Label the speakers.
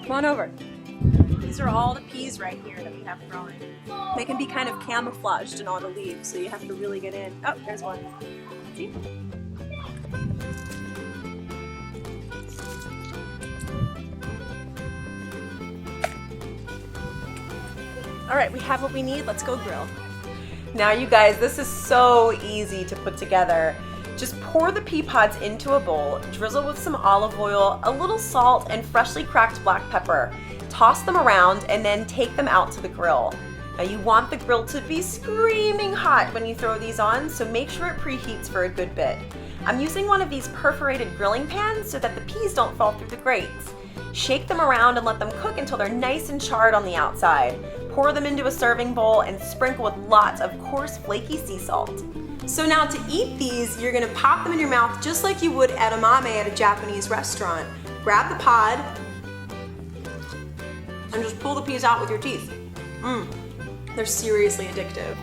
Speaker 1: Come on over.
Speaker 2: These are all the peas right here that we have growing.
Speaker 1: They can be kind of camouflaged in all the leaves, so you have to really get in. Oh, there's one. See? All right, we have what we need. Let's go grill. Now you guys, this is so easy to put together. Just pour the pea pods into a bowl, drizzle with some olive oil, a little salt, and freshly cracked black pepper. Toss them around and then take them out to the grill. Now you want the grill to be screaming hot when you throw these on, so make sure it preheats for a good bit. I'm using one of these perforated grilling pans so that the peas don't fall through the grates. Shake them around and let them cook until they're nice and charred on the outside. Pour them into a serving bowl and sprinkle with lots of coarse flaky sea salt. So now to eat these, you're gonna pop them in your mouth just like you would edamame at a Japanese restaurant. Grab the pod and just pull the peas out with your teeth. They're seriously addictive.